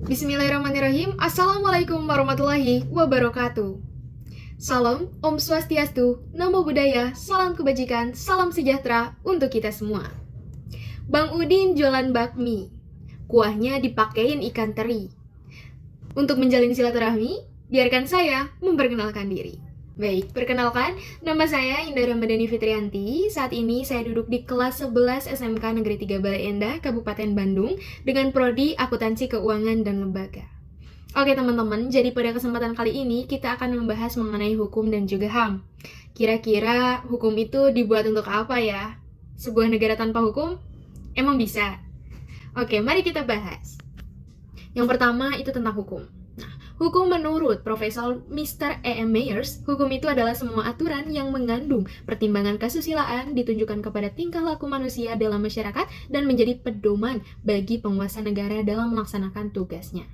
Bismillahirrahmanirrahim. Assalamualaikum warahmatullahi wabarakatuh. Salam, Om Swastiastu, Namo Buddhaya, salam kebajikan, salam sejahtera untuk kita semua. Bang Udin jualan bakmi, kuahnya dipakein ikan teri. Untuk menjalin silaturahmi, biarkan saya memperkenalkan diri. Baik, perkenalkan, nama saya Indah Ramadhani Fitrianti. Saat ini saya duduk di kelas 11 SMK Negeri 3 Bale Endah, Kabupaten Bandung, dengan Prodi Akuntansi Keuangan dan Lembaga. Oke teman-teman, jadi pada kesempatan kali ini kita akan membahas mengenai hukum dan juga HAM. Kira-kira hukum itu dibuat untuk apa ya? Sebuah negara tanpa hukum? Emang bisa? Oke, mari kita bahas. Yang pertama itu tentang hukum. Hukum menurut Profesor Mr. E.M. Myers, hukum itu adalah semua aturan yang mengandung pertimbangan kesusilaan ditunjukkan kepada tingkah laku manusia dalam masyarakat dan menjadi pedoman bagi penguasa negara dalam melaksanakan tugasnya.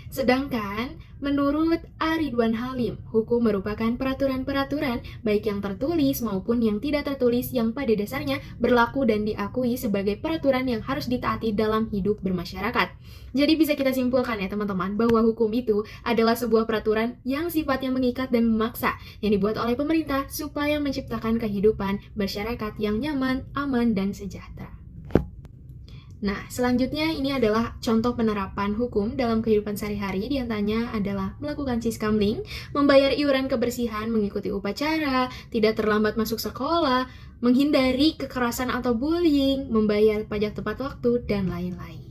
Sedangkan, menurut A. Ridwan Halim, hukum merupakan peraturan-peraturan baik yang tertulis maupun yang tidak tertulis yang pada dasarnya berlaku dan diakui sebagai peraturan yang harus ditaati dalam hidup bermasyarakat. Jadi bisa kita simpulkan ya teman-teman bahwa hukum itu adalah sebuah peraturan yang sifatnya mengikat dan memaksa yang dibuat oleh pemerintah supaya menciptakan kehidupan masyarakat yang nyaman, aman, dan sejahtera. Nah, selanjutnya ini adalah contoh penerapan hukum dalam kehidupan sehari-hari. Di antaranya adalah melakukan siskamling, membayar iuran kebersihan, mengikuti upacara, tidak terlambat masuk sekolah, menghindari kekerasan atau bullying, membayar pajak tepat waktu, dan lain-lain.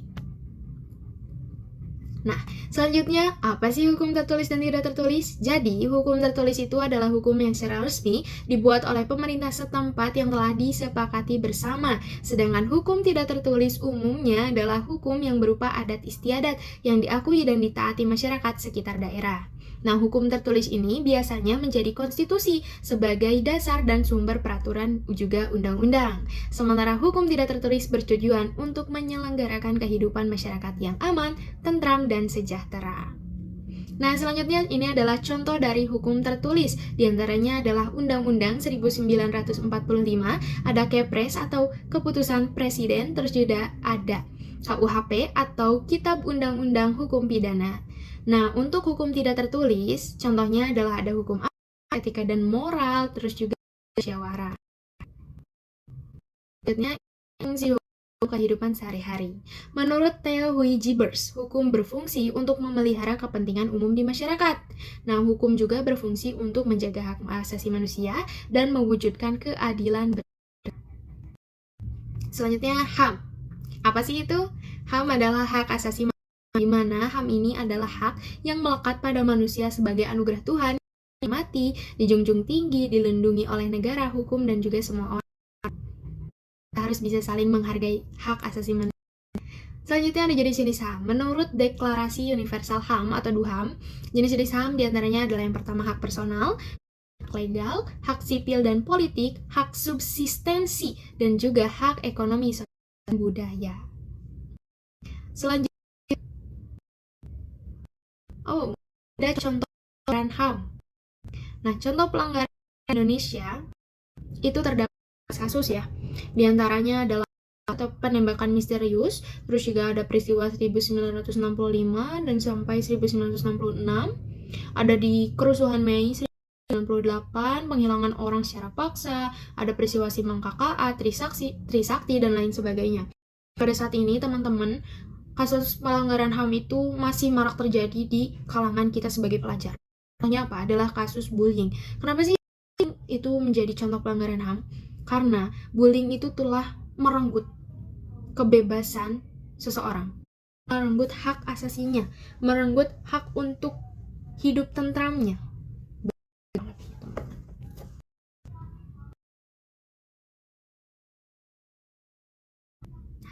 Nah, selanjutnya, apa sih hukum tertulis dan tidak tertulis? Jadi, hukum tertulis itu adalah hukum yang secara resmi dibuat oleh pemerintah setempat yang telah disepakati bersama. Sedangkan hukum tidak tertulis umumnya adalah hukum yang berupa adat istiadat yang diakui dan ditaati masyarakat sekitar daerah. Nah, hukum tertulis ini biasanya menjadi konstitusi sebagai dasar dan sumber peraturan juga undang-undang. Sementara hukum tidak tertulis bertujuan untuk menyelenggarakan kehidupan masyarakat yang aman, tentram, dan sejahtera. Nah, selanjutnya ini adalah contoh dari hukum tertulis. Di antaranya adalah Undang-Undang 1945, ada Kepres atau Keputusan Presiden, terus juga ada KUHP atau Kitab Undang-Undang Hukum Pidana. Nah, untuk hukum tidak tertulis, contohnya adalah ada hukum etika dan moral, terus juga musyawarah. Selanjutnya, fungsi hukum kehidupan sehari-hari. Menurut Theo Hui Gibers, hukum berfungsi untuk memelihara kepentingan umum di masyarakat. Nah, hukum juga berfungsi untuk menjaga hak asasi manusia dan mewujudkan keadilan. Selanjutnya, HAM. Apa sih itu? HAM adalah hak asasi manusia, di mana HAM ini adalah hak yang melekat pada manusia sebagai anugerah Tuhan, mati, dijunjung tinggi, dilindungi oleh negara, hukum, dan juga semua orang. Kita harus bisa saling menghargai hak asasi manusia. Selanjutnya ada jenis-jenis HAM. Menurut Deklarasi Universal HAM atau DUHAM, jenis-jenis HAM diantaranya adalah yang pertama hak personal, hak legal, hak sipil dan politik, hak subsistensi, dan juga hak ekonomi dan budaya. Selanjutnya, ada contoh pelanggaran HAM. Nah, contoh pelanggaran Indonesia itu terdapat kasus ya. Di antaranya adalah atau penembakan misterius, terus juga ada peristiwa 1965 dan sampai 1966. Ada di kerusuhan Mei 1998, penghilangan orang secara paksa, ada peristiwa Simang KKA, Trisakti, dan lain sebagainya. Pada saat ini, teman-teman, kasus pelanggaran HAM itu masih marak terjadi di kalangan kita sebagai pelajar. Contohnya apa? Adalah kasus bullying. Kenapa sih itu menjadi contoh pelanggaran HAM? Karena bullying itu telah merenggut kebebasan seseorang, merenggut hak asasinya, merenggut hak untuk hidup tentramnya.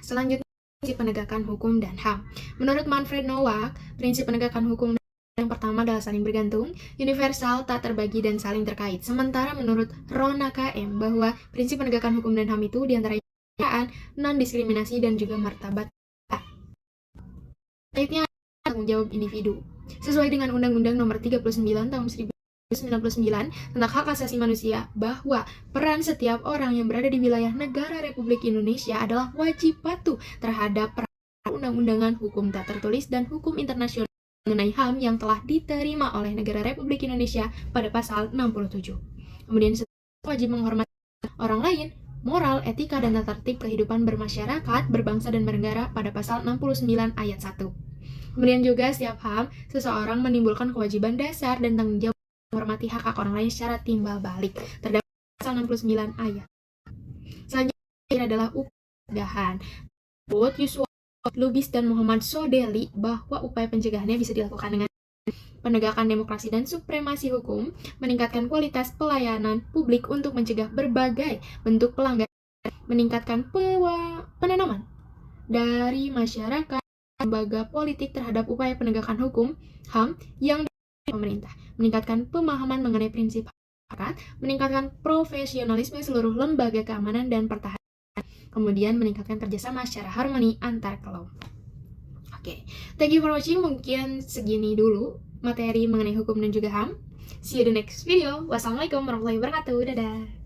Selanjutnya, prinsip penegakan hukum dan HAM. Menurut Manfred Nowak, prinsip penegakan hukum yang pertama adalah saling bergantung, universal, tak terbagi, dan saling terkait. Sementara menurut Rona KM bahwa prinsip penegakan hukum dan HAM itu diantaranya non-diskriminasi dan juga martabat. Selanjutnya, tanggung jawab individu. Sesuai dengan Undang-Undang Nomor 39 Tahun 1999 tentang hak asasi manusia, bahwa peran setiap orang yang berada di wilayah negara Republik Indonesia adalah wajib patuh terhadap undang-undangan, hukum tak tertulis, dan hukum internasional mengenai HAM yang telah diterima oleh negara Republik Indonesia pada pasal 67. Kemudian wajib menghormati orang lain, moral, etika, dan tata tertib kehidupan bermasyarakat, berbangsa, dan bernegara pada pasal 69 ayat 1. Kemudian juga setiap HAM, seseorang menimbulkan kewajiban dasar dan tanggung jawab menghormati hak-hak orang lain secara timbal balik. Terdapat pasal 69 ayat. Selanjutnya adalah upaya pencegahan. Yusuf Lubis dan Muhammad Sodeli bahwa upaya pencegahannya bisa dilakukan dengan penegakan demokrasi dan supremasi hukum, meningkatkan kualitas pelayanan publik untuk mencegah berbagai bentuk pelanggaran, meningkatkan penanaman dari masyarakat lembaga politik terhadap upaya penegakan hukum HAM yang dilakukan pemerintah, meningkatkan pemahaman mengenai prinsip masyarakat, meningkatkan profesionalisme seluruh lembaga keamanan dan pertahanan, kemudian meningkatkan kerjasama secara harmoni antar kelompok. Oke, thank you for watching. Mungkin segini dulu materi mengenai hukum dan juga HAM. See you the next video. Wassalamualaikum warahmatullahi wabarakatuh. Dadah.